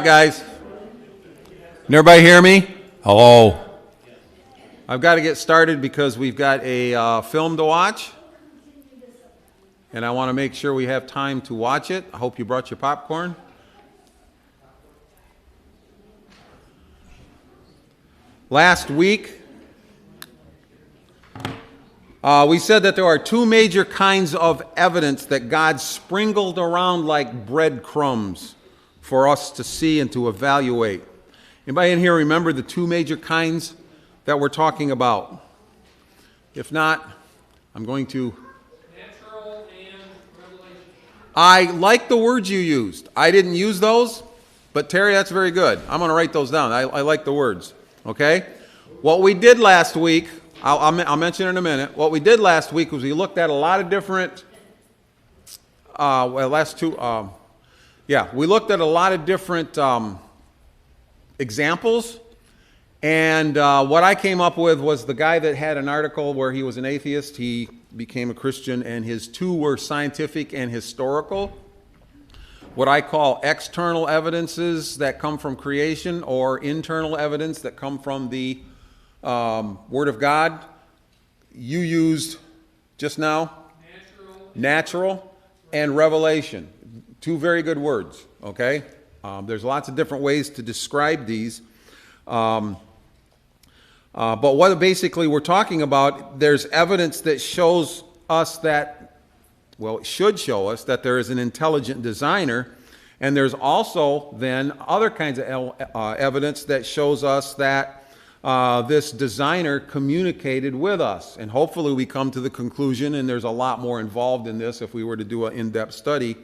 Guys, can everybody hear me? Hello. I've got to get started because we've got a film to watch, and I want to make sure we have time to watch it. I hope you brought your popcorn. Last week, we said that there are two major kinds of evidence that God sprinkled around like breadcrumbs for us to see and to evaluate. Anybody in here remember the two major kinds that we're talking about? If not, I'm going to... Natural and revelation. I like the words you used. I didn't use those, but Terry, that's very good. I'm going to write those down. I like the words. Okay? What we did last week, I'll mention in a minute. What we did last week was we looked at a lot of different... we looked at a lot of different examples, and what I came up with was the guy that had an article where he was an atheist, he became a Christian, and his two were scientific and historical. What I call external evidences that come from creation, or internal evidence that come from the Word of God. You used just now natural and revelation. Two very good words, okay? There's lots of different ways to describe these. But what basically we're talking about, there's evidence that shows us that, well, it should show us that there is an intelligent designer. And there's also then other kinds of evidence that shows us that this designer communicated with us. And hopefully we come to the conclusion, and there's a lot more involved in this if we were to do an in-depth study,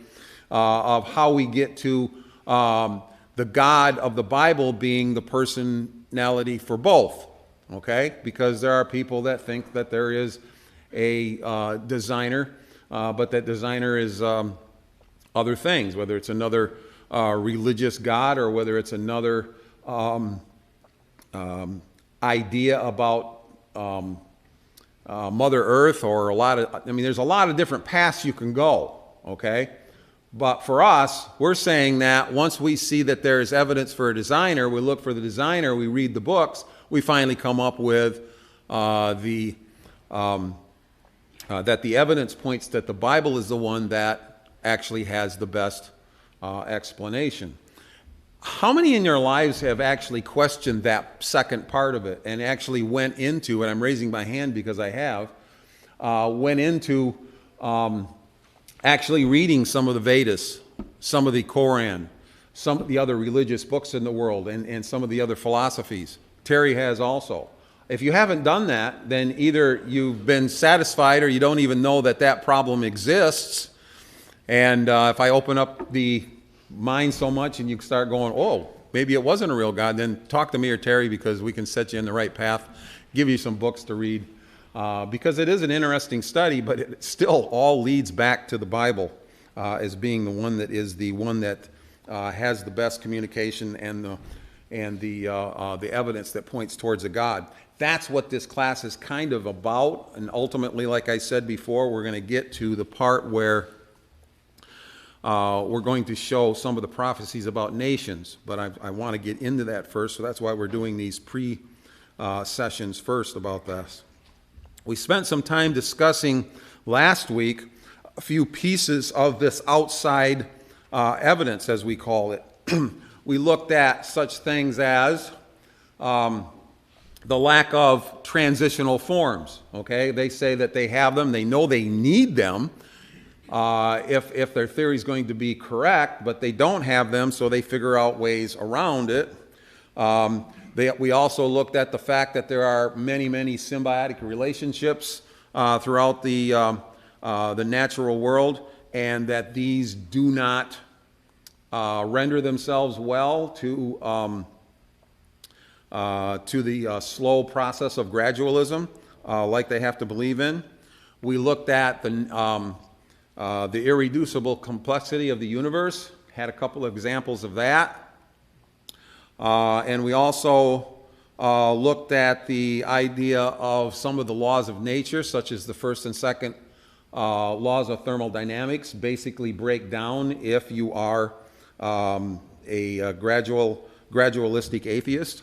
of how we get to the God of the Bible being the personality for both, okay? Because there are people that think that there is a designer, but that designer is other things, whether it's another religious God or whether it's another idea about Mother Earth, or there's a lot of different paths you can go, okay? But for us, we're saying that once we see that there is evidence for a designer, we look for the designer, we read the books, we finally come up with that the evidence points that the Bible is the one that actually has the best explanation. How many in your lives have actually questioned that second part of it and actually went into, and I'm raising my hand because I have, went into actually reading some of the Vedas, some of the Koran, some of the other religious books in the world, and some of the other philosophies? Terry has also. If you haven't done that, then either you've been satisfied or you don't even know that that problem exists. And if I open up the mind so much and you start going, oh, maybe it wasn't a real God, then talk to me or Terry, because we can set you in the right path, give you some books to read. Because it is an interesting study, but it still all leads back to the Bible as being the one that is the one that has the best communication and the evidence that points towards a God. That's what this class is kind of about, and ultimately, like I said before, we're going to get to the part where we're going to show some of the prophecies about nations, but I want to get into that first, so that's why we're doing these pre-sessions first about this. We spent some time discussing last week a few pieces of this outside evidence, as we call it. We looked at such things as the lack of transitional forms. Okay, they say that they have them. They know they need them if their theory is going to be correct, but they don't have them, so they figure out ways around it. We also looked at the fact that there are many, many symbiotic relationships throughout the natural world, and that these do not render themselves well to the slow process of gradualism, like they have to believe in. We looked at the irreducible complexity of the universe, had a couple of examples of that. And we also looked at the idea of some of the laws of nature, such as the first and second laws of thermodynamics, basically break down if you are gradualistic atheist.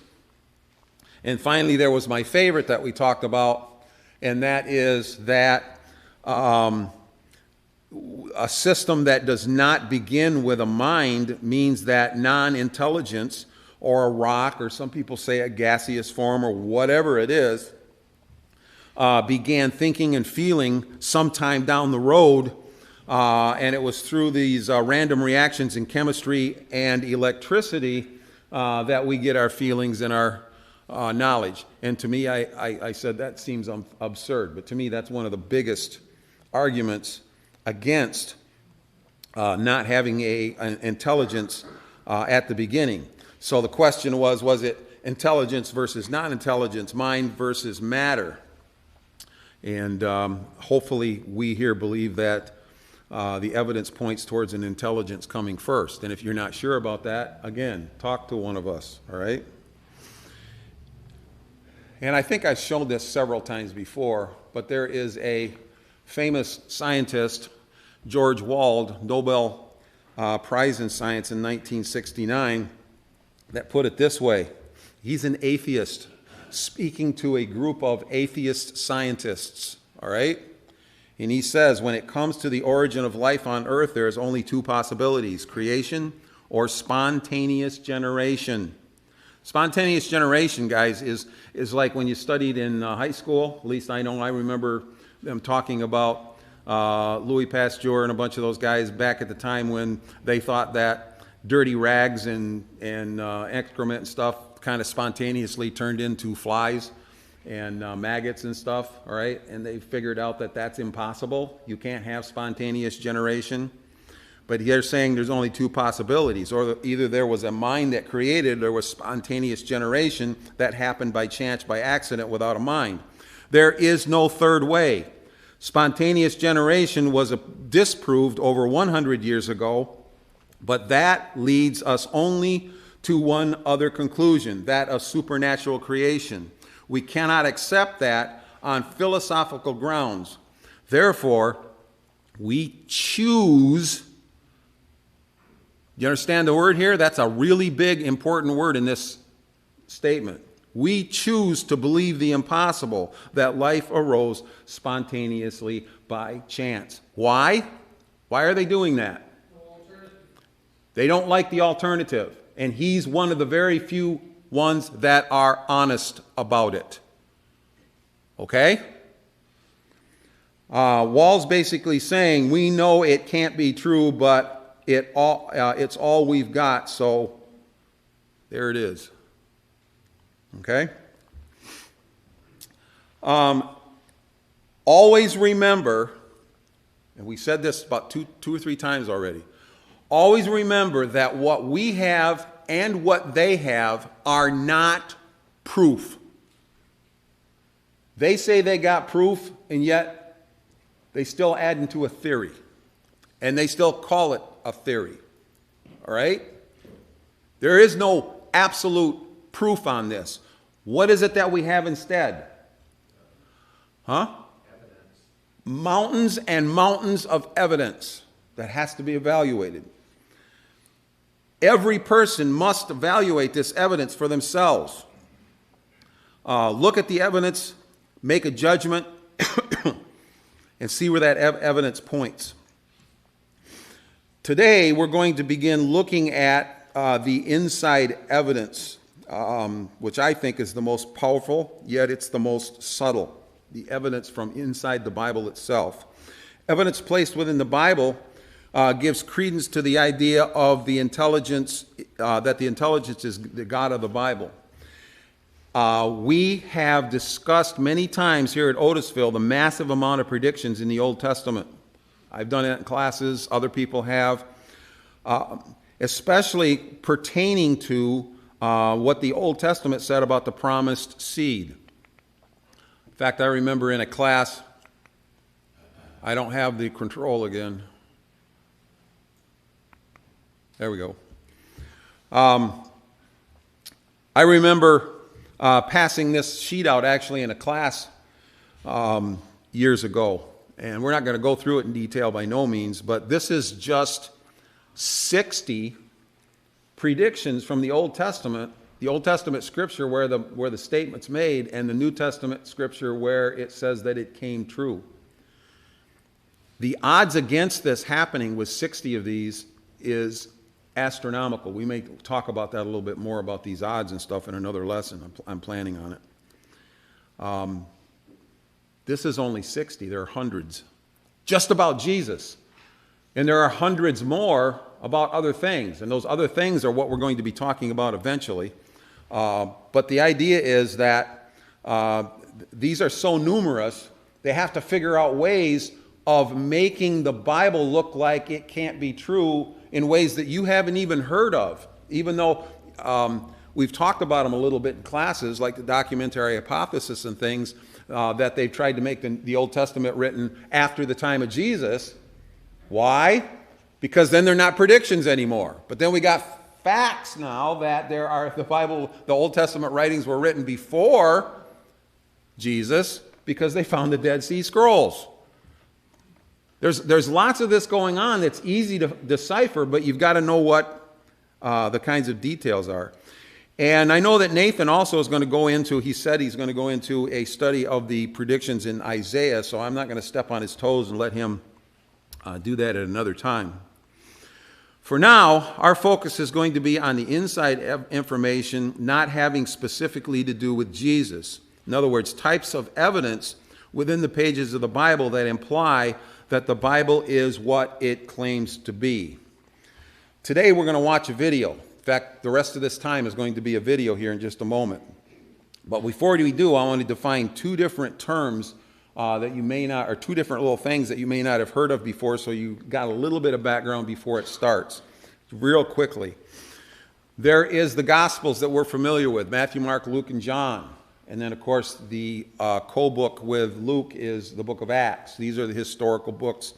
And finally, there was my favorite that we talked about, and that is that a system that does not begin with a mind means that non-intelligence or a rock, or some people say a gaseous form, or whatever it is, began thinking and feeling sometime down the road, and it was through these random reactions in chemistry and electricity that we get our feelings and our knowledge. And to me, I said that seems absurd, but to me that's one of the biggest arguments against not having an intelligence at the beginning. So the question was it intelligence versus non-intelligence, mind versus matter? And hopefully we here believe that the evidence points towards an intelligence coming first. And if you're not sure about that, again, talk to one of us, all right? And I think I've shown this several times before, but there is a famous scientist, George Wald, Nobel Prize in Science in 1969, that put it this way. He's an atheist speaking to a group of atheist scientists, all right? And he says, when it comes to the origin of life on earth, there's only two possibilities, creation or spontaneous generation. Spontaneous generation, guys, is like when you studied in high school. At least I know I remember them talking about Louis Pasteur and a bunch of those guys back at the time when they thought that dirty rags and excrement and stuff kind of spontaneously turned into flies and maggots and stuff, all right? And they figured out that that's impossible. You can't have spontaneous generation. But they're saying there's only two possibilities. Or either there was a mind that created, or there was spontaneous generation that happened by chance, by accident, without a mind. There is no third way. Spontaneous generation was disproved over 100 years ago, but that leads us only to one other conclusion, that of supernatural creation. We cannot accept that on philosophical grounds. Therefore, we choose. You understand the word here? That's a really big, important word in this statement. We choose to believe the impossible, that life arose spontaneously by chance. Why? Why are they doing that? They don't like the alternative. And he's one of the very few ones that are honest about it. Okay? Wall's basically saying, we know it can't be true, but it's all we've got, so there it is. Okay? Always remember, and we said this about two or three times already, always remember that what we have and what they have are not proof. They say they got proof, and yet they still add into a theory. And they still call it a theory. All right? There is no absolute proof on this. What is it that we have instead? Huh? Evidence. Mountains and mountains of evidence that has to be evaluated. Every person must evaluate this evidence for themselves. Look at the evidence, make a judgment, and see where that evidence points. Today, we're going to begin looking at the inside evidence, which I think is the most powerful, yet it's the most subtle. The evidence from inside the Bible itself. Evidence placed within the Bible gives credence to the idea of the intelligence, that the intelligence is the God of the Bible. We have discussed many times here at Otisville the massive amount of predictions in the Old Testament. I've done it in classes, other people have, especially pertaining to what the Old Testament said about the promised seed. In fact, I remember in a class, I don't have the control again. There we go. I remember passing this sheet out actually in a class years ago. And we're not going to go through it in detail by no means, but this is just 60 predictions from the Old Testament scripture where the statement's made, and the New Testament scripture where it says that it came true. The odds against this happening with 60 of these is astronomical. We may talk about that a little bit more, about these odds and stuff, in another lesson. I'm planning on it. This is only 60. There are hundreds just about Jesus. And there are hundreds more about other things. And those other things are what we're going to be talking about eventually. But the idea is that these are so numerous, they have to figure out ways of making the Bible look like it can't be true in ways that you haven't even heard of. Even though we've talked about them a little bit in classes, like the documentary hypothesis and things, that they've tried to make the Old Testament written after the time of Jesus. Why? Because then they're not predictions anymore. But then we got facts now that the Old Testament writings were written before Jesus, because they found the Dead Sea Scrolls. There's lots of this going on that's easy to decipher, but you've got to know what the kinds of details are. And I know that Nathan also is going to go into, he said he's going to go into a study of the predictions in Isaiah, so I'm not going to step on his toes and let him do that at another time. For now, our focus is going to be on the inside information not having specifically to do with Jesus. In other words, types of evidence within the pages of the Bible that imply that the Bible is what it claims to be. Today we're going to watch a video. In fact, the rest of this time is going to be a video here in just a moment. But before we do, I want to define two different terms that you may not, or two different little things that you may not have heard of before, so you got a little bit of background before it starts. Real quickly. There is the Gospels that we're familiar with, Matthew, Mark, Luke, and John. And then, of course, the co-book with Luke is the book of Acts. These are the historical books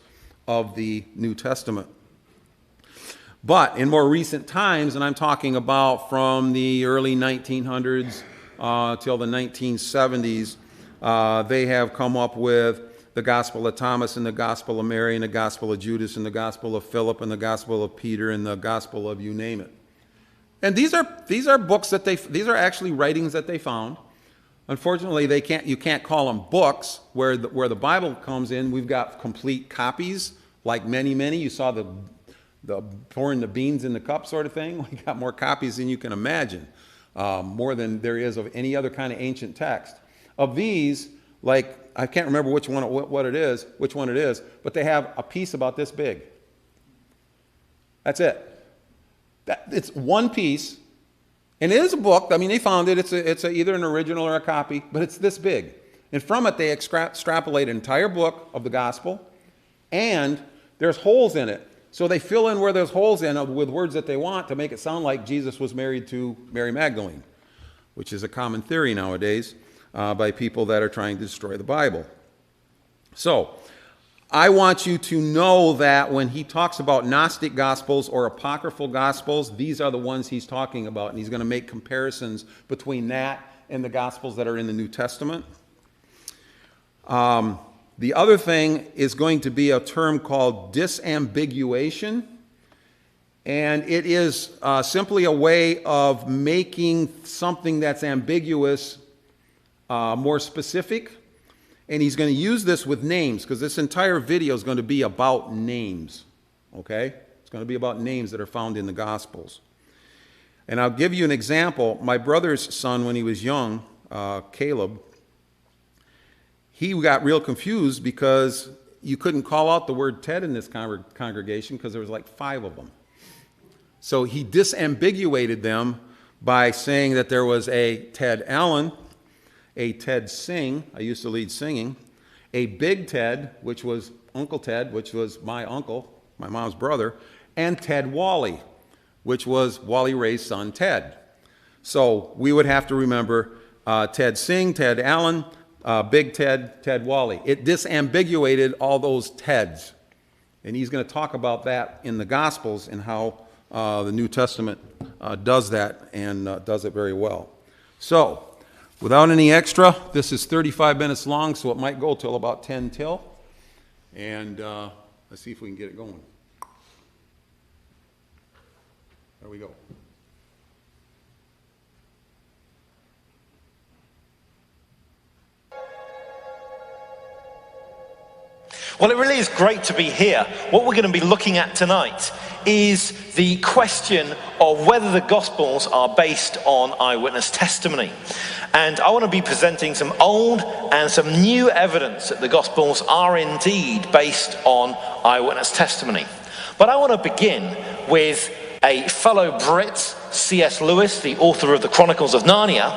of the New Testament. But in more recent times, and I'm talking about from the early 1900s till the 1970s, they have come up with the Gospel of Thomas and the Gospel of Mary and the Gospel of Judas and the Gospel of Philip and the Gospel of Peter and the Gospel of you name it. And these are books that these are actually writings that they found. Unfortunately, you can't call them books. Where the Bible comes in, we've got complete copies, like many. You saw the pouring the beans in the cup sort of thing. We got more copies than you can imagine, more than there is of any other kind of ancient text. Of these, like, I can't remember which one it is, but they have a piece about this big. That's it. It's one piece. And it is a book. I mean, they found it. It's either an original or a copy, but it's this big. And from it, they extrapolate an entire book of the gospel, and there's holes in it. So they fill in where there's holes in with words that they want to make it sound like Jesus was married to Mary Magdalene, which is a common theory nowadays by people that are trying to destroy the Bible. So I want you to know that when he talks about Gnostic Gospels or Apocryphal Gospels, these are the ones he's talking about, and he's going to make comparisons between that and the Gospels that are in the New Testament. The other thing is going to be a term called disambiguation, and it is simply a way of making something that's ambiguous more specific. And he's going to use this with names, because this entire video is going to be about names, okay? It's going to be about names that are found in the Gospels. And I'll give you an example. My brother's son, when he was young, Caleb, he got real confused because you couldn't call out the word Ted in this congregation because there was like 5 of them. So he disambiguated them by saying that there was a Ted Allen, a Ted Sing, I used to lead singing, a Big Ted, which was Uncle Ted, which was my uncle, my mom's brother, and Ted Wally, which was Wally Ray's son Ted. So we would have to remember Ted Sing, Ted Allen, Big Ted, Ted Wally. It disambiguated all those Teds. And he's going to talk about that in the Gospels and how the New Testament does that and does it very well. So, without any extra, this is 35 minutes long, so it might go till about 10 till. And let's see if we can get it going. There we go. Well, it really is great to be here. What we're going to be looking at tonight is the question of whether the Gospels are based on eyewitness testimony. And I want to be presenting some old and some new evidence that the Gospels are indeed based on eyewitness testimony. But I want to begin with a fellow Brit, C.S. Lewis, the author of the Chronicles of Narnia,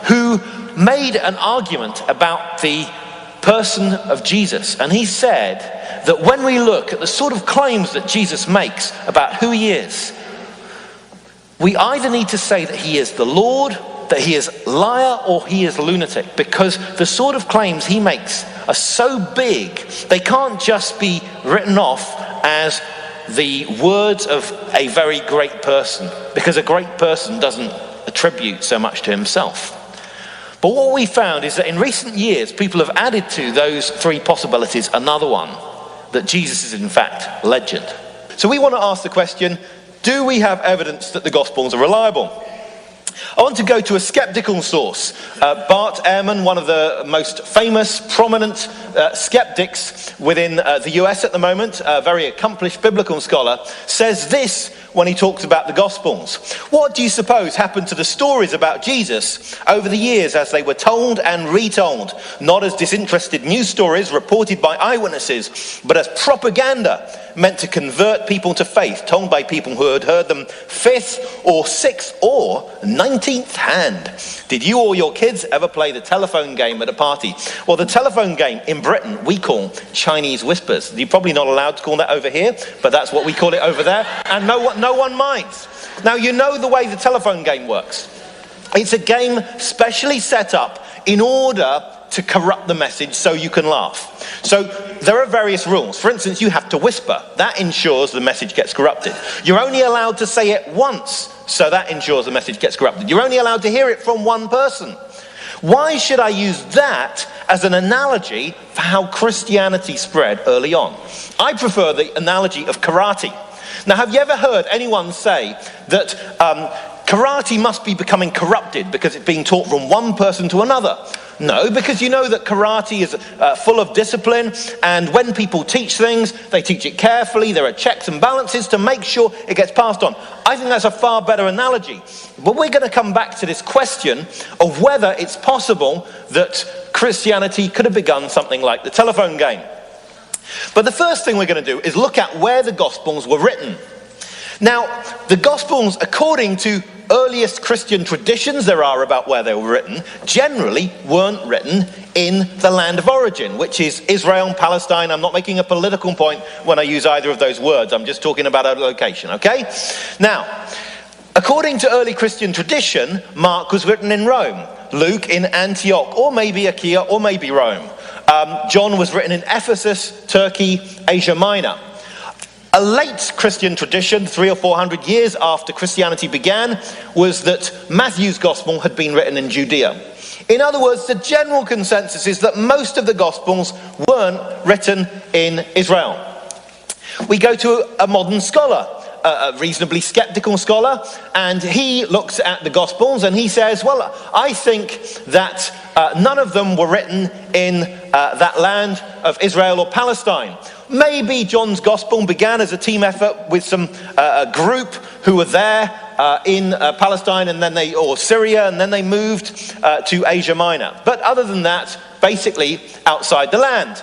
who made an argument about the person of Jesus. And he said that when we look at the sort of claims that Jesus makes about who he is, we either need to say that he is the Lord, that he is liar, or he is lunatic, because the sort of claims he makes are so big they can't just be written off as the words of a very great person, because a great person doesn't attribute so much to himself. But what we found is that in recent years, people have added to those three possibilities another one, that Jesus is in fact legend. So we want to ask the question, do we have evidence that the Gospels are reliable? I want to go to a skeptical source. Bart Ehrman, one of the most famous, prominent skeptics within the US at the moment, a very accomplished biblical scholar, says this when he talks about the Gospels. What do you suppose happened to the stories about Jesus over the years as they were told and retold? Not as disinterested news stories reported by eyewitnesses, but as propaganda meant to convert people to faith, told by people who had heard them fifth or sixth or 19th hand. Did you or your kids ever play the telephone game at a party? Well, the telephone game in Britain we call Chinese whispers. You're probably not allowed to call that over here, but that's what we call it over there, and no one minds. Now, you know the way the telephone game works. It's a game specially set up in order to corrupt the message so you can laugh. So there are various rules. For instance, you have to whisper. That ensures the message gets corrupted. You're only allowed to say it once, so that ensures the message gets corrupted. You're only allowed to hear it from one person. Why should I use that as an analogy for how Christianity spread early on? I prefer the analogy of karate. Now, have you ever heard anyone say that karate must be becoming corrupted because it's being taught from one person to another? No, because you know that karate is full of discipline, and when people teach things, they teach it carefully. There are checks and balances to make sure it gets passed on. I think that's a far better analogy. But we're going to come back to this question of whether it's possible that Christianity could have begun something like the telephone game. But the first thing we're going to do is look at where the Gospels were written. Now, the Gospels, according to earliest Christian traditions there are about where they were written, generally weren't written in the land of origin, which is Israel and Palestine. I'm not making a political point when I use either of those words. I'm just talking about a location, okay? Now, according to early Christian tradition, Mark was written in Rome, Luke in Antioch, or maybe Achaia, or maybe Rome. John was written in Ephesus, Turkey, Asia Minor. A late Christian tradition, 300 or 400 years after Christianity began, was that Matthew's Gospel had been written in Judea. In other words, the general consensus is that most of the Gospels weren't written in Israel. We go to a modern scholar, a reasonably skeptical scholar, and he looks at the Gospels and he says, well, I think that none of them were written in that land of Israel or Palestine. Maybe John's Gospel began as a team effort with some a group who were there in Palestine and then or Syria, and then they moved to Asia Minor. But other than that, basically outside the land.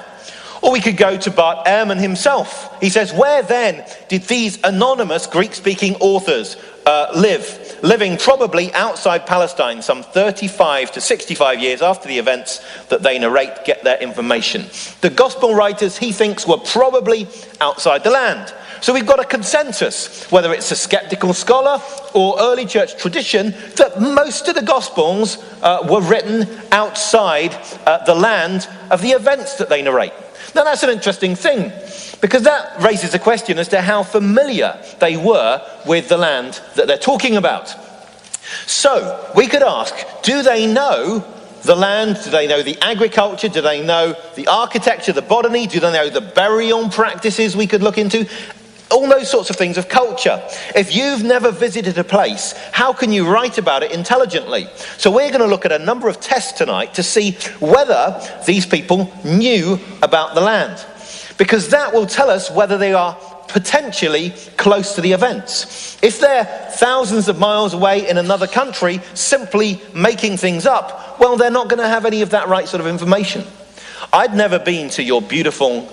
Or we could go to Bart Ehrman himself. He says, where then did these anonymous Greek-speaking authors live? Living probably outside Palestine, some 35 to 65 years after the events that they narrate get their information. The gospel writers, he thinks, were probably outside the land. So we've got a consensus, whether it's a skeptical scholar or early church tradition, that most of the Gospels were written outside the land of the events that they narrate. Now that's an interesting thing, because that raises a question as to how familiar they were with the land that they're talking about. So we could ask, do they know the land? Do they know the agriculture? Do they know the architecture, the botany? Do they know the burial practices we could look into? All those sorts of things of culture. If you've never visited a place, how can you write about it intelligently? So we're going to look at a number of tests tonight to see whether these people knew about the land. because that will tell us whether they are potentially close to the events. If they're thousands of miles away in another country, simply making things up, well, they're not going to have any of that right sort of information. I'd never been to your beautiful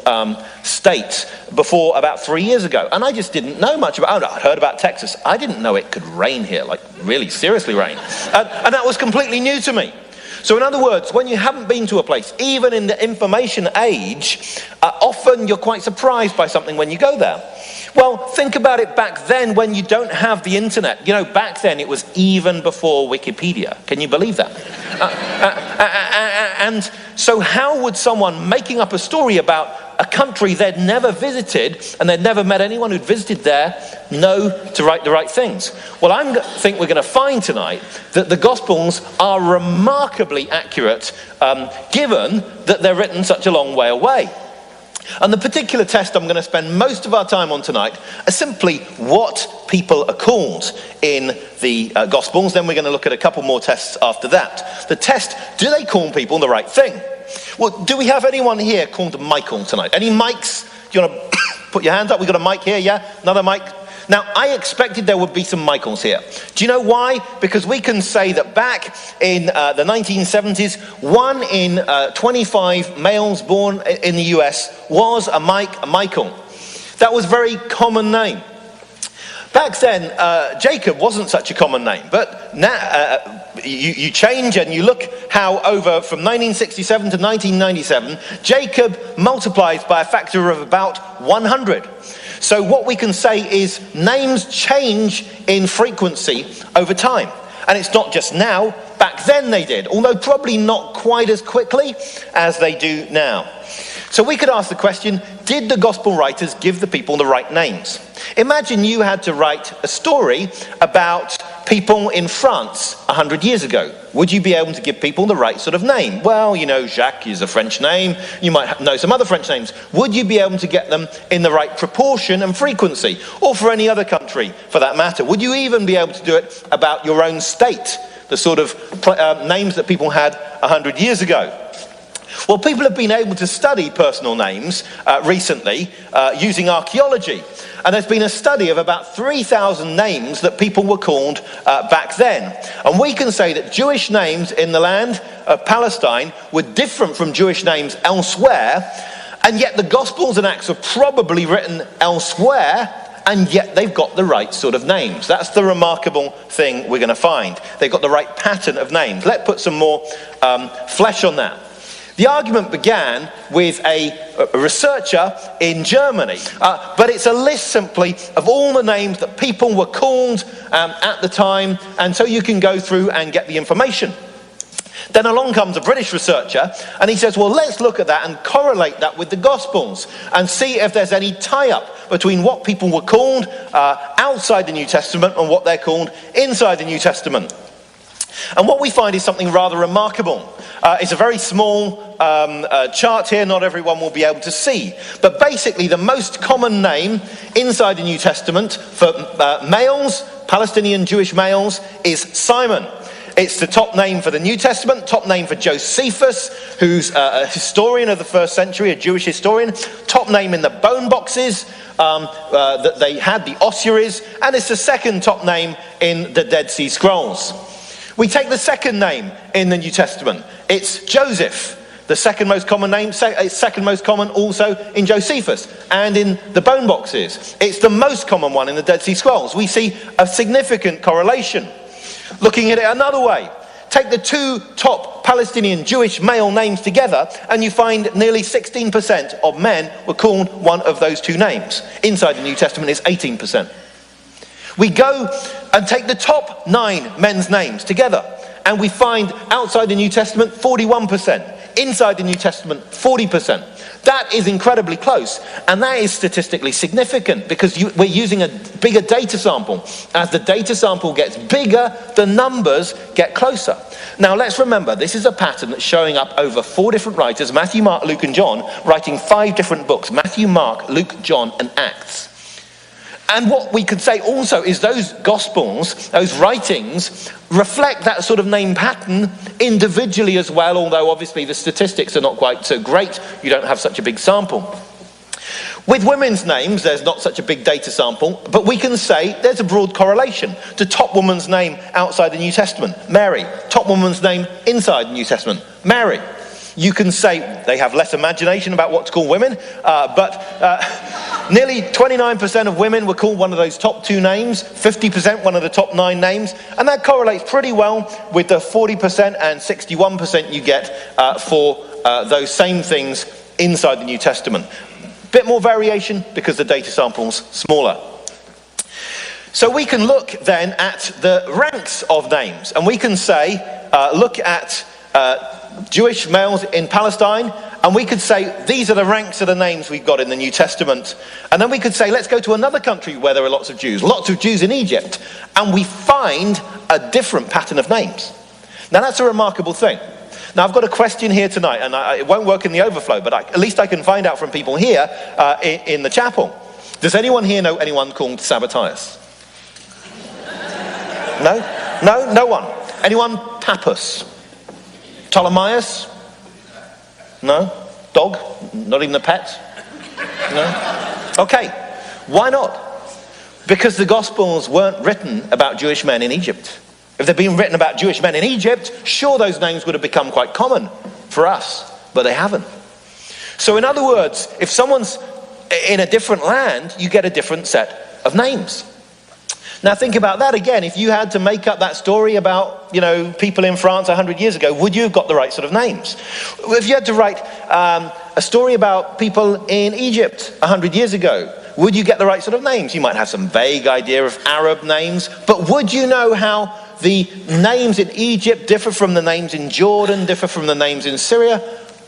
state before about 3 years ago, and I just didn't know much about it. I'd heard about Texas. I didn't know it could rain here, like really seriously rain. And that was completely new to me. So in other words, when you haven't been to a place, even in the information age, often you're quite surprised by something when you go there. Well, think about it back then when you don't have the internet. You know, back then it was even before Wikipedia. Can you believe that? And so how would someone making up a story about a country they'd never visited and they'd never met anyone who'd visited there know to write the right things? Well, I think we're going to find tonight that the Gospels are remarkably accurate, given that they're written such a long way away. And the particular test I'm going to spend most of our time on tonight is simply what people are called in the Gospels. Then we're going to look at a couple more tests after that. The test, do they call people the right thing? Well, do we have anyone here called Michael tonight? Any Mikes? Do you want to put your hands up? We've got a Mike here, yeah? Another Mike? Now, I expected there would be some Michaels here. Do you know why? Because we can say that back in the 1970s, 1 in 25 males born in the US was a Michael. That was a very common name. Back then, Jacob wasn't such a common name, but now you change and you look how over from 1967 to 1997, Jacob multiplies by a factor of about 100. So what we can say is names change in frequency over time. And it's not just now, back then they did, although probably not quite as quickly as they do now. So we could ask the question, did the gospel writers give the people the right names? Imagine you had to write a story about people in France 100 years ago. Would you be able to give people the right sort of name? Well, you know, Jacques is a French name. You might know some other French names. Would you be able to get them in the right proportion and frequency? Or for any other country, for that matter? Would you even be able to do it about your own state? The sort of names that people had 100 years ago. Well, people have been able to study personal names recently using archaeology. And there's been a study of about 3,000 names that people were called back then. And we can say that Jewish names in the land of Palestine were different from Jewish names elsewhere. And yet the Gospels and Acts are probably written elsewhere. And yet they've got the right sort of names. That's the remarkable thing we're going to find. They've got the right pattern of names. Let's put some more flesh on that. The argument began with a researcher in Germany, but it's a list simply of all the names that people were called at the time, and so you can go through and get the information. Then along comes a British researcher, and he says, well, let's look at that and correlate that with the Gospels and see if there's any tie-up between what people were called outside the New Testament and what they're called inside the New Testament. And what we find is something rather remarkable. It's a very small chart here, not everyone will be able to see. But basically the most common name inside the New Testament for males, Palestinian Jewish males, is Simon. It's the top name for the New Testament, top name for Josephus, who's a historian of the first century, a Jewish historian, top name in the bone boxes that they had, the ossuaries, and it's the second top name in the Dead Sea Scrolls. We take the second name in the New Testament. It's Joseph, the second most common name, second most common also in Josephus and in the bone boxes. It's the most common one in the Dead Sea Scrolls. We see a significant correlation. Looking at it another way, take the two top Palestinian Jewish male names together and you find nearly 16% of men were called one of those two names. Inside the New Testament it's 18%. We go and take the top 9 men's names together and we find outside the New Testament 41%, inside the New Testament 40%. That is incredibly close, and that is statistically significant because we're using a bigger data sample. As the data sample gets bigger, the numbers get closer. Now let's remember, this is a pattern that's showing up over 4 different writers, Matthew, Mark, Luke and John, writing 5 different books, Matthew, Mark, Luke, John and Acts. And what we could say also is those Gospels, those writings, reflect that sort of name pattern individually as well, although obviously the statistics are not quite so great. You don't have such a big sample. With women's names, there's not such a big data sample, but we can say there's a broad correlation. The top woman's name outside the New Testament, Mary. Top woman's name inside the New Testament, Mary. You can say they have less imagination about what to call women, but nearly 29% of women were called one of those top 2 names, 50% one of the top 9 names, and that correlates pretty well with the 40% and 61% you get for those same things inside the New Testament. Bit more variation because the data sample's smaller. So we can look then at the ranks of names, and we can say, look at Jewish males in Palestine, and we could say these are the ranks of the names we've got in the New Testament. And then we could say let's go to another country where there are lots of Jews in Egypt, and we find a different pattern of names. Now that's a remarkable thing. Now I've got a question here tonight, and it won't work in the overflow, but at least I can find out from people here in the chapel. Does anyone here know anyone called Sabbathias? No one. Anyone Pappus? Ptolemaeus? No? Dog? Not even a pet? No? Okay. Why not? Because the Gospels weren't written about Jewish men in Egypt. If they'd been written about Jewish men in Egypt, sure, those names would have become quite common for us, but they haven't. So in other words, if someone's in a different land, you get a different set of names. Now think about that again. If you had to make up that story about, people in France 100 years ago, would you have got the right sort of names? If you had to write a story about people in Egypt 100 years ago, would you get the right sort of names? You might have some vague idea of Arab names, but would you know how the names in Egypt differ from the names in Jordan, differ from the names in Syria?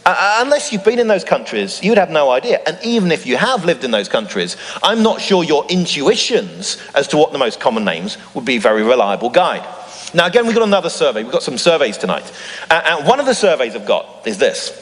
Unless you've been in those countries, you'd have no idea. And even if you have lived in those countries, I'm not sure your intuitions as to what the most common names would be a very reliable guide. Now again, we've got another survey. We've got some surveys tonight. And one of the surveys I've got is this.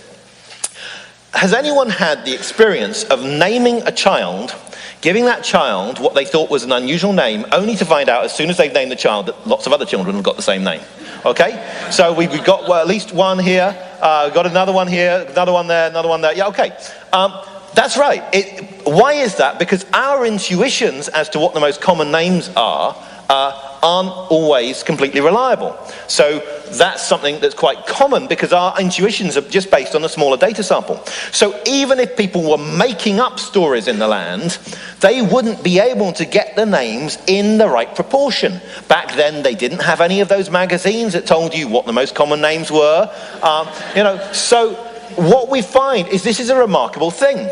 Has anyone had the experience of naming a child, giving that child what they thought was an unusual name, only to find out as soon as they've named the child that lots of other children have got the same name? Okay? So we've got at least one here, got another one here, another one there, another one there. Yeah, okay. That's right. Why is that? Because our intuitions as to what the most common names aren't always completely reliable. So that's something that's quite common because our intuitions are just based on a smaller data sample. So even if people were making up stories in the land, they wouldn't be able to get the names in the right proportion. Back then they didn't have any of those magazines that told you what the most common names were. So what we find is this is a remarkable thing.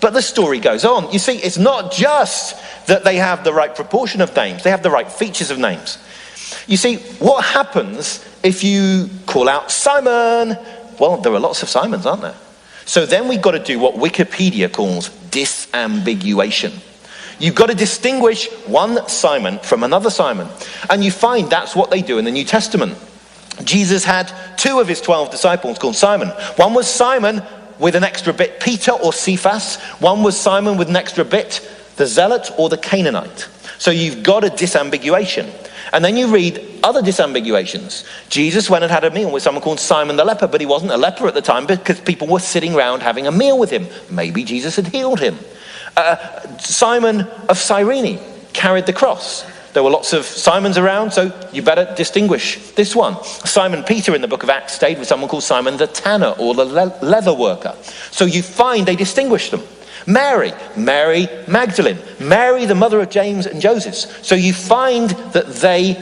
But the story goes on. You see, it's not just that they have the right proportion of names, they have the right features of names. You see, what happens if you call out Simon? Well, there are lots of Simons, aren't there? So then we've got to do what Wikipedia calls disambiguation. You've got to distinguish one Simon from another Simon. And you find that's what they do in the New Testament. Jesus had 2 of his 12 disciples called Simon. One was Simon with an extra bit, Peter or Cephas. One was Simon with an extra bit, the Zealot or the Canaanite. So you've got a disambiguation. And then you read other disambiguations. Jesus went and had a meal with someone called Simon the leper, but he wasn't a leper at the time because people were sitting around having a meal with him. Maybe Jesus had healed him. Simon of Cyrene carried the cross. There were lots of Simons around, so you better distinguish this one. Simon Peter in the book of Acts stayed with someone called Simon the tanner or the leather worker. So you find they distinguish them. Mary Magdalene, Mary the mother of James and Joseph. So you find that they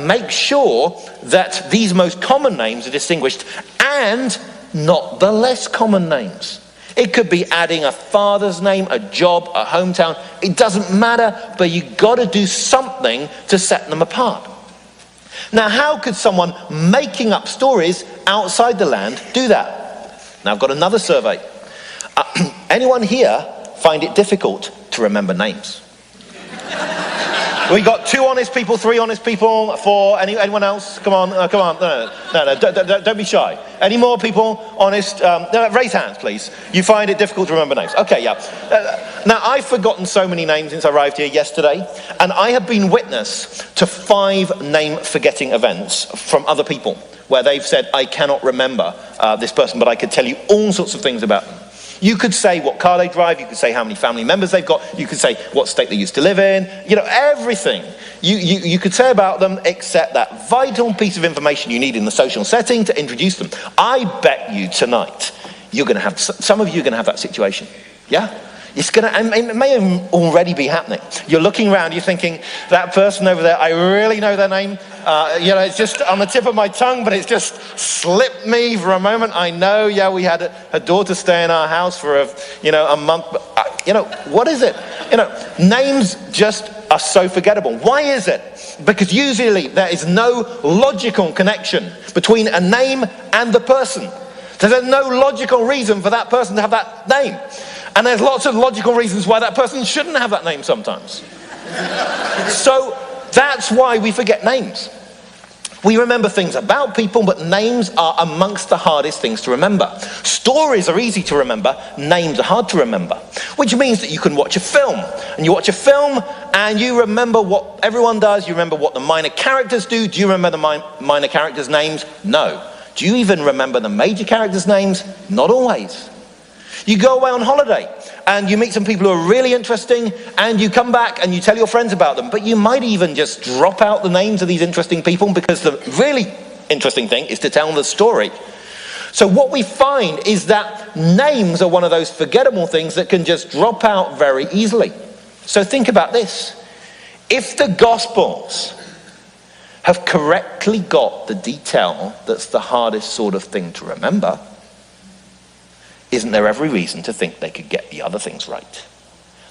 make sure that these most common names are distinguished and not the less common names. It could be adding a father's name, a job, a hometown. It doesn't matter, but you've got to do something to set them apart. Now, how could someone making up stories outside the land do that? Now, I've got another survey. Anyone here find it difficult to remember names? We got 2 honest people, 3 honest people, 4. Anyone else? Come on. No, don't be shy. Any more people honest? Raise hands, please. You find it difficult to remember names. Okay, yeah. Now, I've forgotten so many names since I arrived here yesterday, and I have been witness to 5 name-forgetting events from other people, where they've said, I cannot remember this person, but I could tell you all sorts of things about them. You could say what car they drive, you could say how many family members they've got, you could say what state they used to live in, everything. You could say about them except that vital piece of information you need in the social setting to introduce them. I bet you tonight, some of you are going to have that situation. Yeah? It may already be happening. You're looking around, you're thinking, that person over there, I really know their name. It's just on the tip of my tongue, but it's just slipped me for a moment. I know, we had a daughter stay in our house for a month. But, what is it? Names just are so forgettable. Why is it? Because usually there is no logical connection between a name and the person. There's no logical reason for that person to have that name. And there's lots of logical reasons why that person shouldn't have that name sometimes. So that's why we forget names. We remember things about people, but names are amongst the hardest things to remember. Stories are easy to remember, names are hard to remember. Which means that you can watch a film, and you watch a film and you remember what everyone does, you remember what the minor characters do. Do you remember the minor characters' names? No. Do you even remember the major characters' names? Not always. You go away on holiday and you meet some people who are really interesting and you come back and you tell your friends about them, but you might even just drop out the names of these interesting people because the really interesting thing is to tell the story. So what we find is that names are one of those forgettable things that can just drop out very easily. So think about this. If the Gospels have correctly got the detail that's the hardest sort of thing to remember, isn't there every reason to think they could get the other things right?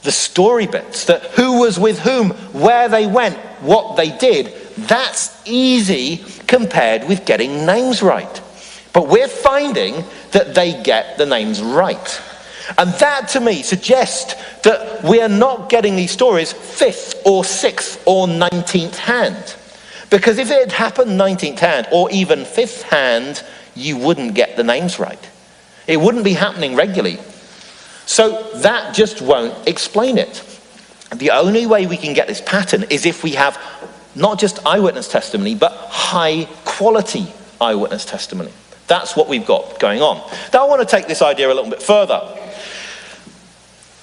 The story bits, that who was with whom, where they went, what they did, that's easy compared with getting names right. But we're finding that they get the names right. And that to me suggests that we are not getting these stories 5th or 6th or 19th hand. Because if it had happened 19th hand or even 5th hand, you wouldn't get the names right. It wouldn't be happening regularly. So that just won't explain it. The only way we can get this pattern is if we have not just eyewitness testimony, but high quality eyewitness testimony. That's what we've got going on. Now I want to take this idea a little bit further.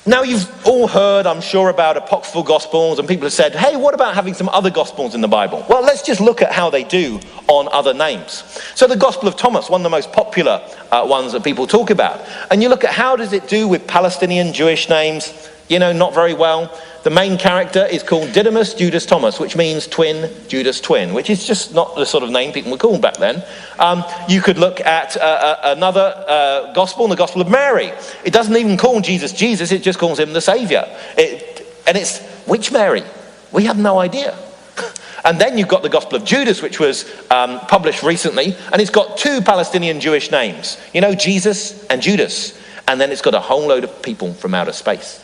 Now you've all heard, I'm sure, about apocryphal gospels, and people have said, hey, what about having some other gospels in the Bible? Well, let's just look at how they do on other names. So the Gospel of Thomas, one of the most popular ones that people talk about. And you look at how does it do with Palestinian Jewish names? Not very well. The main character is called Didymus Judas Thomas, which means twin, Judas twin, which is just not the sort of name people were called back then. You could look at another gospel, the Gospel of Mary. It doesn't even call Jesus Jesus, it just calls him the Saviour. And it's, which Mary? We have no idea. And then you've got the Gospel of Judas, which was published recently, and it's got 2 Palestinian Jewish names. Jesus and Judas. And then it's got a whole load of people from outer space.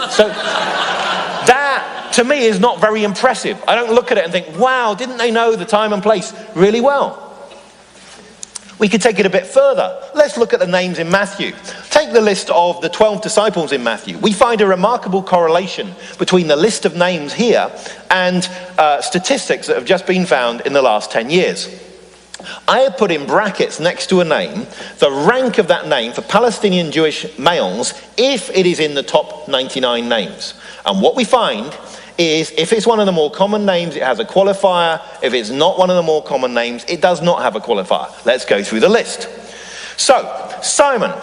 So that, to me, is not very impressive. I don't look at it and think, wow, didn't they know the time and place really well? We could take it a bit further. Let's look at the names in Matthew. Take the list of the 12 disciples in Matthew. We find a remarkable correlation between the list of names here and statistics that have just been found in the last 10 years. I have put in brackets next to a name the rank of that name for Palestinian Jewish males if it is in the top 99 names. And what we find is if it's one of the more common names, it has a qualifier. If it's not one of the more common names, it does not have a qualifier. Let's go through the list. So, Simon,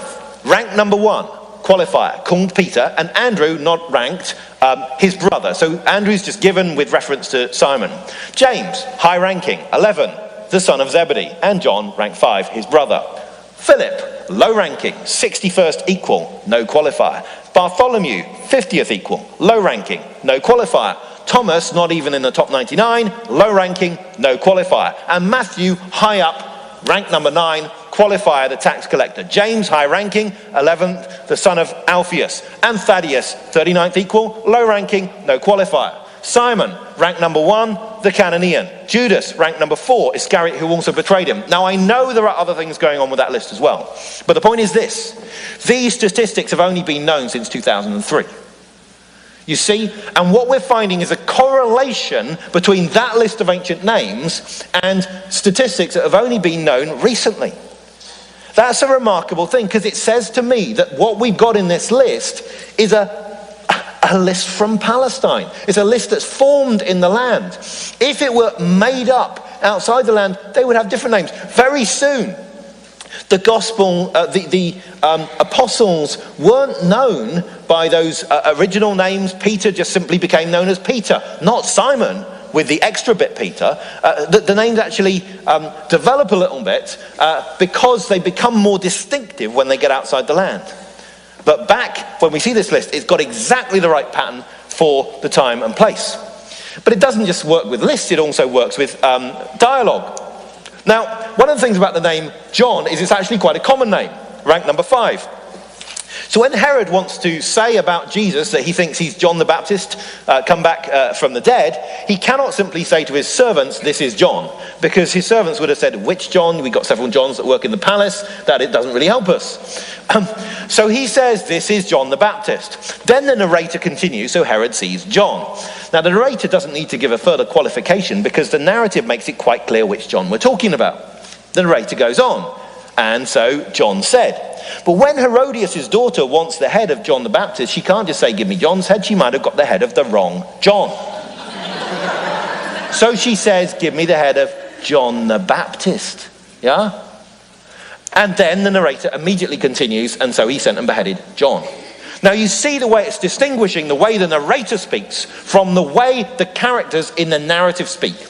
ranked number 1, qualifier, called Peter, and Andrew, not ranked, his brother. So Andrew's just given with reference to Simon. James, high ranking, 11, the son of Zebedee, and John, rank 5, his brother. Philip, low ranking, 61st equal, no qualifier. Bartholomew, 50th equal, low ranking, no qualifier. Thomas, not even in the top 99, low ranking, no qualifier. And Matthew, high up, rank number 9, qualifier, the tax collector. James, high ranking, 11th, the son of Alphaeus. And Thaddeus, 39th equal, low ranking, no qualifier. Simon, rank number 1, the Cananean. Judas, rank number 4, Iscariot, who also betrayed him. Now I know there are other things going on with that list as well. But the point is this. These statistics have only been known since 2003. You see? And what we're finding is a correlation between that list of ancient names and statistics that have only been known recently. That's a remarkable thing, because it says to me that what we've got in this list is a list from Palestine. It's a list that's formed in the land. If it were made up outside the land, they would have different names. Very soon, the gospel, the apostles weren't known by those original names. Peter just simply became known as Peter, not Simon with the extra bit Peter. The names actually develop a little bit because they become more distinctive when they get outside the land. But back when we see this list, it's got exactly the right pattern for the time and place. But it doesn't just work with lists, it also works with dialogue. Now, one of the things about the name John is it's actually quite a common name, rank number 5. So when Herod wants to say about Jesus that he thinks he's John the Baptist, come back from the dead, he cannot simply say to his servants, this is John, because his servants would have said, which John? We've got several Johns that work in the palace. That it doesn't really help us. So he says, this is John the Baptist. Then the narrator continues, so Herod sees John. Now the narrator doesn't need to give a further qualification because the narrative makes it quite clear which John we're talking about. The narrator goes on, and so John said. But when Herodias' daughter wants the head of John the Baptist, she can't just say, give me John's head. She might have got the head of the wrong John. So she says, give me the head of John the Baptist. Yeah? And then the narrator immediately continues, and so he sent and beheaded John. Now you see the way it's distinguishing the way the narrator speaks from the way the characters in the narrative speak.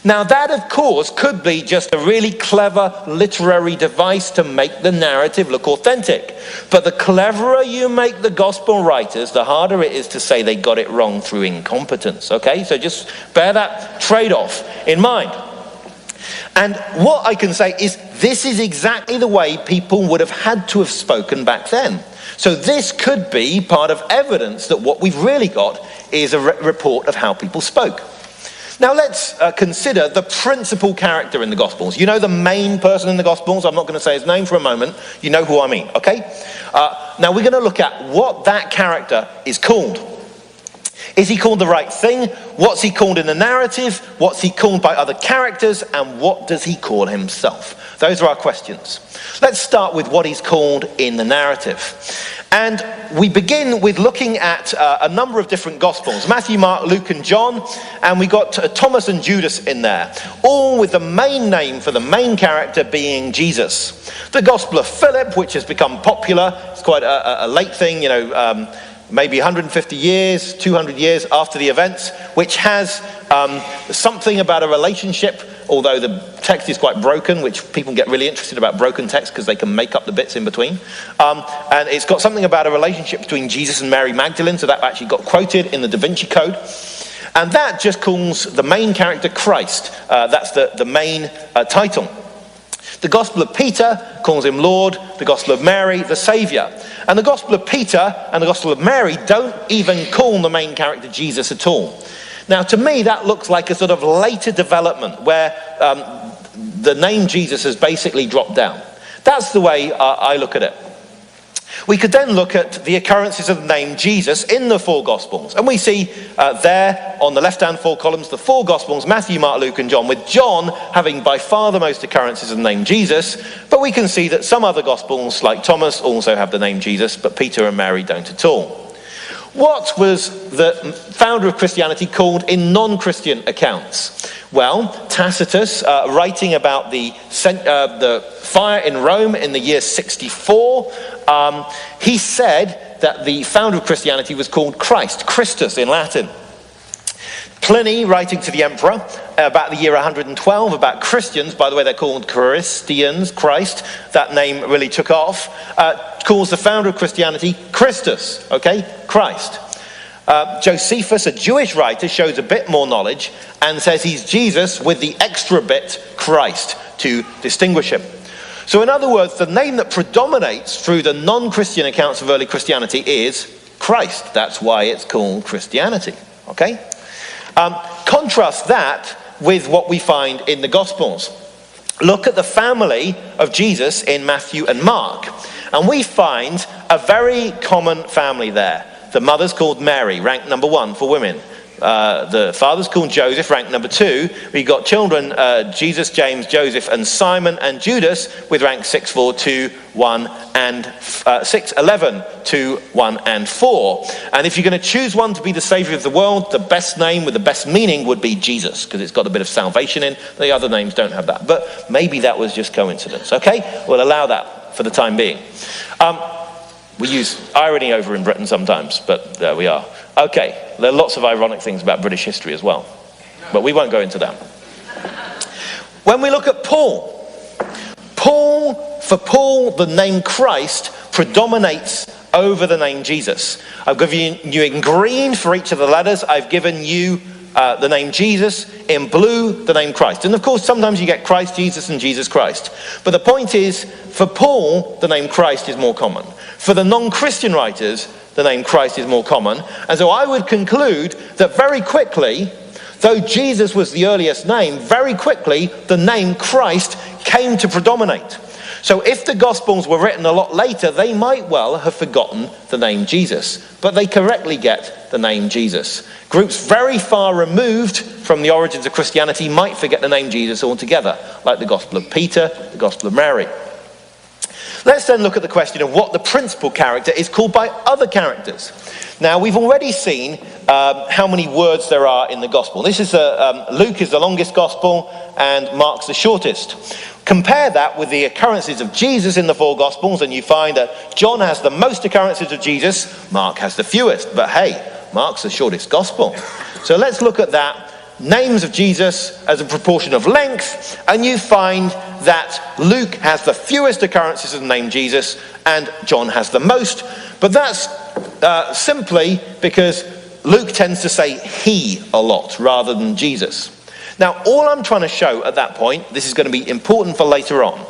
Now that, of course, could be just a really clever literary device to make the narrative look authentic. But the cleverer you make the gospel writers, the harder it is to say they got it wrong through incompetence. Okay, so just bear that trade-off in mind. And what I can say is this is exactly the way people would have had to have spoken back then. So this could be part of evidence that what we've really got is a report of how people spoke. Now let's consider the principal character in the Gospels. You know the main person in the Gospels? I'm not going to say his name for a moment. You know who I mean, okay? Now we're going to look at what that character is called. Is he called the right thing? What's he called in the narrative? What's he called by other characters? And what does he call himself? Those are our questions. Let's start with what he's called in the narrative. And we begin with looking at a number of different Gospels. Matthew, Mark, Luke and John. And we got Thomas and Judas in there. All with the main name for the main character being Jesus. The Gospel of Philip, which has become popular. It's quite a late thing, you know, maybe 150 years, 200 years after the events, which has something about a relationship, although the text is quite broken, which people get really interested about broken text because they can make up the bits in between. And it's got something about a relationship between Jesus and Mary Magdalene, so that actually got quoted in the Da Vinci Code. And that just calls the main character Christ. That's the main title. The Gospel of Peter calls him Lord, the Gospel of Mary, the Saviour. And the Gospel of Peter and the Gospel of Mary don't even call the main character Jesus at all. Now, to me, that looks like a sort of later development where the name Jesus has basically dropped down. That's the way I look at it. We could then look at the occurrences of the name Jesus in the four Gospels. And we see there on the left-hand four columns, the four Gospels, Matthew, Mark, Luke and John, with John having by far the most occurrences of the name Jesus. But we can see that some other Gospels, like Thomas, also have the name Jesus, but Peter and Mary don't at all. What was the founder of Christianity called in non-Christian accounts? Well, Tacitus, writing about the fire in Rome in the year 64, he said that the founder of Christianity was called Christ, Christus in Latin. Pliny, writing to the emperor about the year 112, about Christians, by the way, they're called Christians, Christ, that name really took off, calls the founder of Christianity Christus, okay, Christ. Josephus, a Jewish writer, shows a bit more knowledge and says he's Jesus with the extra bit Christ to distinguish him. So in other words, the name that predominates through the non-Christian accounts of early Christianity is Christ. That's why it's called Christianity, okay? Contrast that with what we find in the Gospels. Look at the family of Jesus in Matthew and Mark. And we find a very common family there. The mother's called Mary, ranked number 1 for women. The father's called Joseph, rank number 2. We've got children, Jesus, James, Joseph, and Simon and Judas, with rank 6, 4, 2, 1, and 6, 11, 2, 1, and 4. And if you're going to choose one to be the Savior of the world, the best name with the best meaning would be Jesus, because it's got a bit of salvation in. The other names don't have that. But maybe that was just coincidence, okay? We'll allow that for the time being. We use irony over in Britain sometimes, but there we are. Okay, there are lots of ironic things about British history as well, but we won't go into that. When we look at Paul, for Paul, the name Christ predominates over the name Jesus. I've given you in green for each of the letters. I've given you the name Jesus, in blue the name Christ. And of course sometimes you get Christ Jesus and Jesus Christ. But the point is, for Paul, the name Christ is more common. For the non-Christian writers, the name Christ is more common. And so I would conclude that very quickly, though Jesus was the earliest name, very quickly the name Christ came to predominate. So if the Gospels were written a lot later, they might well have forgotten the name Jesus. But they correctly get the name Jesus. Groups very far removed from the origins of Christianity might forget the name Jesus altogether, like the Gospel of Peter, the Gospel of Mary. Let's then look at the question of what the principal character is called by other characters. Now, we've already seen how many words there are in the Gospel. This is Luke is the longest Gospel and Mark's the shortest. Compare that with the occurrences of Jesus in the 4 Gospels, and you find that John has the most occurrences of Jesus, Mark has the fewest. But hey, Mark's the shortest Gospel. So let's look at that. Names of Jesus as a proportion of length, and you find that Luke has the fewest occurrences of the name Jesus and John has the most. But that's simply because Luke tends to say he a lot rather than Jesus. Now, all I'm trying to show at that point, this is going to be important for later on,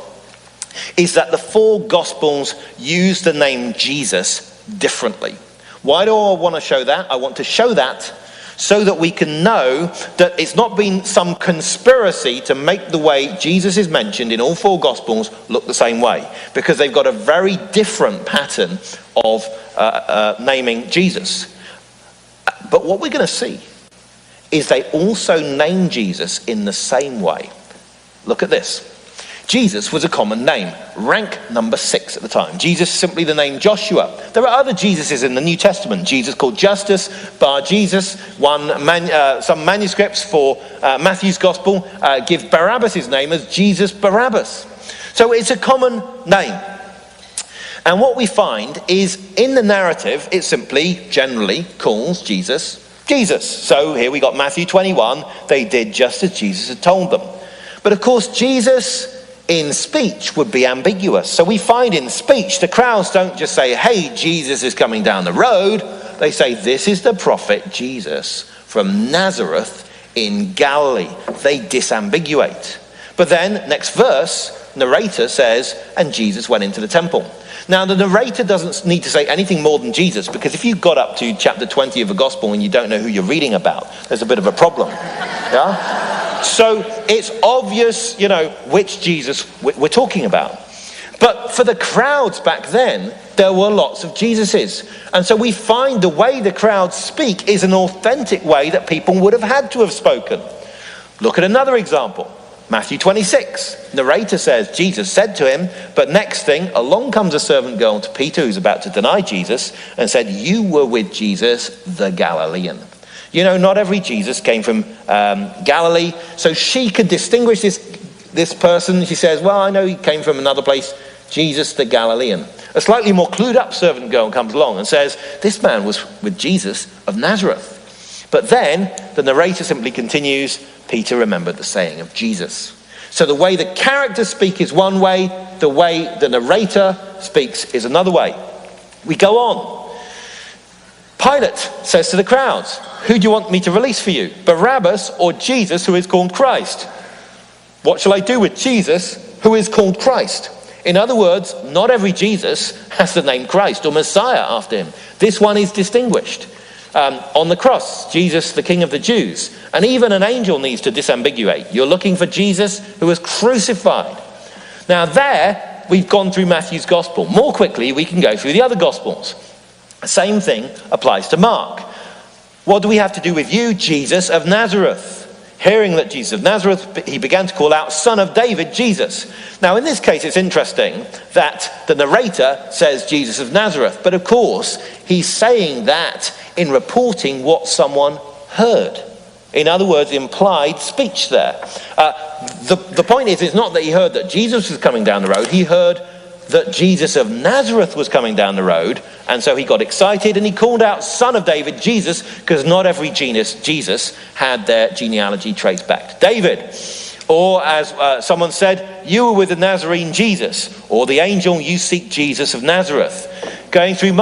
is that the 4 Gospels use the name Jesus differently. Why do I want to show that? I want to show that so that we can know that it's not been some conspiracy to make the way Jesus is mentioned in all 4 Gospels look the same way, because they've got a very different pattern of naming Jesus. But what we're going to see is they also name Jesus in the same way. Look at this. Jesus was a common name, rank number 6 at the time. Jesus is simply the name Joshua. There are other Jesuses in the New Testament. Jesus called Justus, Bar Jesus. Some manuscripts for Matthew's Gospel give Barabbas' name as Jesus Barabbas. So it's a common name. And what we find is in the narrative, it simply, generally calls Jesus, Jesus. So here we got Matthew 21. They did just as Jesus had told them. But of course, Jesus in speech would be ambiguous. So we find in speech, the crowds don't just say, hey, Jesus is coming down the road. They say, this is the prophet Jesus from Nazareth in Galilee. They disambiguate. But then, next verse, narrator says, and Jesus went into the temple. Now, the narrator doesn't need to say anything more than Jesus, because if you've got up to chapter 20 of a gospel and you don't know who you're reading about, there's a bit of a problem. Yeah? So it's obvious, which Jesus we're talking about. But for the crowds back then, there were lots of Jesuses. And so we find the way the crowds speak is an authentic way that people would have had to have spoken. Look at another example. Matthew 26. Narrator says, Jesus said to him, but next thing, along comes a servant girl to Peter who's about to deny Jesus and said, you were with Jesus, the Galilean. Not every Jesus came from Galilee. So she could distinguish this person. She says, well, I know he came from another place, Jesus the Galilean. A slightly more clued up servant girl comes along and says, this man was with Jesus of Nazareth. But then the narrator simply continues, Peter remembered the saying of Jesus. So the way the characters speak is one way, the way the narrator speaks is another way. We go on. Pilate says to the crowds, who do you want me to release for you? Barabbas or Jesus, who is called Christ? What shall I do with Jesus, who is called Christ? In other words, not every Jesus has the name Christ or Messiah after him. This one is distinguished. On the cross, Jesus, the King of the Jews. And even an angel needs to disambiguate. You're looking for Jesus who was crucified. Now there, we've gone through Matthew's Gospel. More quickly, we can go through the other Gospels. Same thing applies to Mark. What do we have to do with you, Jesus of Nazareth? Hearing that Jesus of Nazareth, he began to call out, Son of David, Jesus. Now, in this case, it's interesting that the narrator says Jesus of Nazareth. But of course, he's saying that in reporting what someone heard. In other words, implied speech there. The point is, it's not that he heard that Jesus was coming down the road. He heard that Jesus of Nazareth was coming down the road, and so he got excited and he called out Son of David, Jesus, because not every Jesus had their genealogy traced back to David. Or as someone said, you were with the Nazarene Jesus, or the angel, you seek Jesus of Nazareth. Going through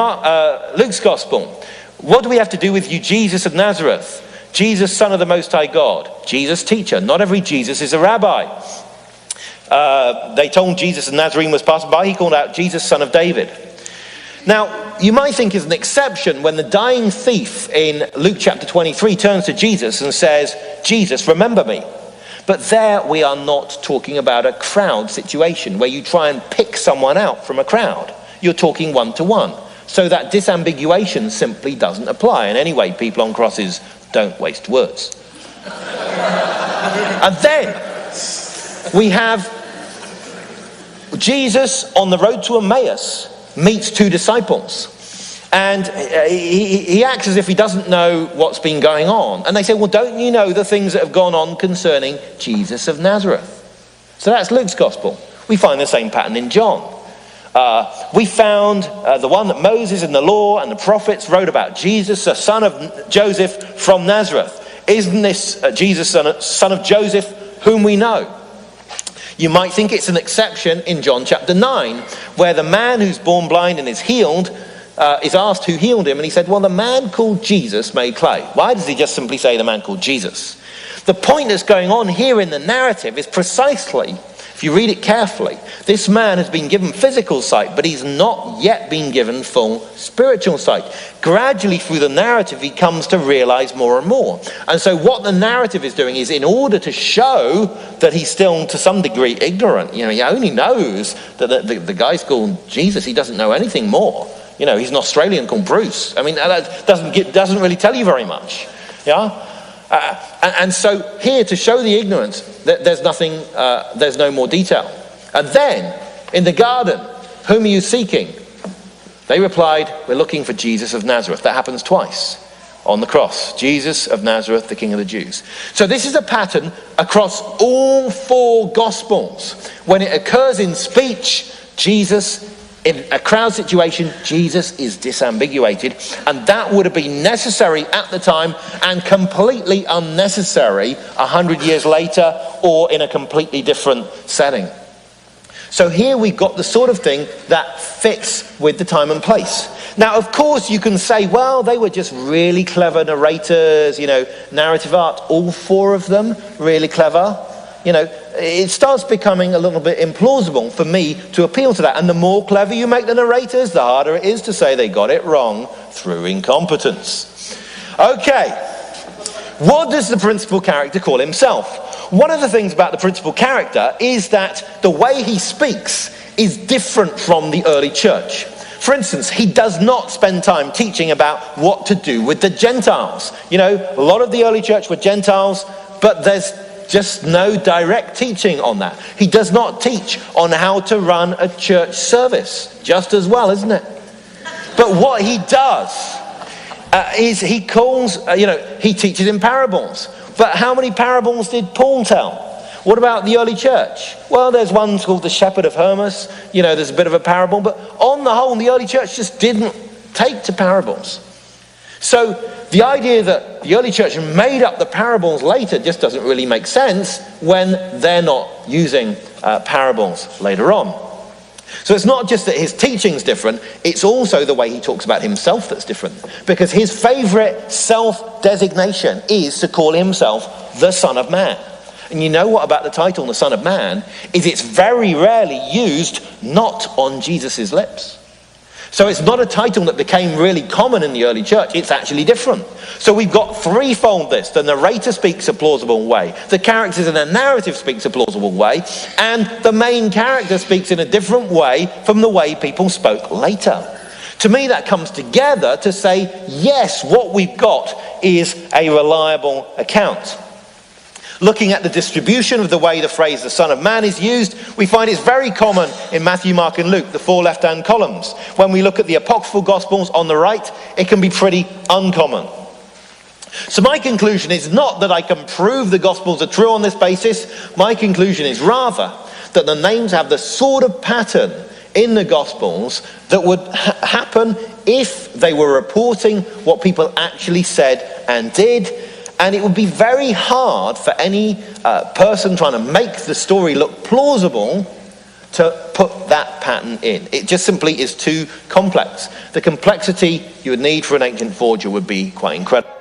Luke's gospel, what do we have to do with you, Jesus of Nazareth? Jesus, Son of the Most High God. Jesus, teacher. Not every Jesus is a rabbi. They told Jesus of Nazarene was passing by. He called out Jesus, Son of David. Now, you might think it's an exception when the dying thief in Luke chapter 23 turns to Jesus and says, Jesus, remember me. But there we are not talking about a crowd situation where you try and pick someone out from a crowd. You're talking one-to-one. So that disambiguation simply doesn't apply. And anyway, people on crosses don't waste words. And then we have Jesus on the road to Emmaus meets two disciples. And he acts as if he doesn't know what's been going on. And they say, well, don't you know the things that have gone on concerning Jesus of Nazareth? So that's Luke's gospel. We find the same pattern in John. We found the one that Moses and the law and the prophets wrote about. Jesus, the son of Joseph from Nazareth. Isn't this Jesus, son of Joseph, whom we know? You might think it's an exception in John chapter 9, where the man who's born blind and is healed is asked who healed him, and he said, well, the man called Jesus made clay. Why does he just simply say the man called Jesus? The point that's going on here in the narrative is precisely, if you read it carefully, this man has been given physical sight, but he's not yet been given full spiritual sight. Gradually through the narrative, he comes to realize more and more. And so what the narrative is doing is, in order to show that he's still to some degree ignorant, he only knows that the guy's called Jesus, he doesn't know anything more. He's an Australian called Bruce. I mean, that doesn't really tell you very much. Yeah? And so here, to show the ignorance, there's no more detail. And then, in the garden, whom are you seeking? They replied, we're looking for Jesus of Nazareth. That happens twice on the cross. Jesus of Nazareth, the King of the Jews. So this is a pattern across all four Gospels. When it occurs in speech, Jesus, in a crowd situation, Jesus is disambiguated, and that would have been necessary at the time and completely unnecessary 100 years later or in a completely different setting. So here we've got the sort of thing that fits with the time and place. Now, of course, you can say, well, they were just really clever narrators, narrative art, all four of them really clever. It starts becoming a little bit implausible for me to appeal to that. And the more clever you make the narrators, the harder it is to say they got it wrong through incompetence. Okay, what does the principal character call himself? One of the things about the principal character is that the way he speaks is different from the early church. For instance, he does not spend time teaching about what to do with the Gentiles. A lot of the early church were Gentiles, but there's just no direct teaching on that. He does not teach on how to run a church service. Just as well, isn't it? But what he does is he calls, he teaches in parables. But how many parables did Paul tell? What about the early church? Well, there's one called the Shepherd of Hermas. There's a bit of a parable. But on the whole, the early church just didn't take to parables. So the idea that the early church made up the parables later just doesn't really make sense when they're not using parables later on. So it's not just that his teaching's different, it's also the way he talks about himself that's different. Because his favorite self-designation is to call himself the Son of Man. And you know what about the title, the Son of Man, is it's very rarely used not on Jesus' lips. So it's not a title that became really common in the early church. It's actually different. So we've got threefold this. The narrator speaks a plausible way. The characters in a narrative speaks a plausible way. And the main character speaks in a different way from the way people spoke later. To me, that comes together to say, yes, what we've got is a reliable account. Looking at the distribution of the way the phrase the Son of Man is used, we find it's very common in Matthew, Mark and Luke, the 4 left-hand columns. When we look at the apocryphal Gospels on the right, it can be pretty uncommon. So my conclusion is not that I can prove the Gospels are true on this basis. My conclusion is rather that the names have the sort of pattern in the Gospels that would happen if they were reporting what people actually said and did. And it would be very hard for any person trying to make the story look plausible to put that pattern in. It just simply is too complex. The complexity you would need for an ancient forger would be quite incredible.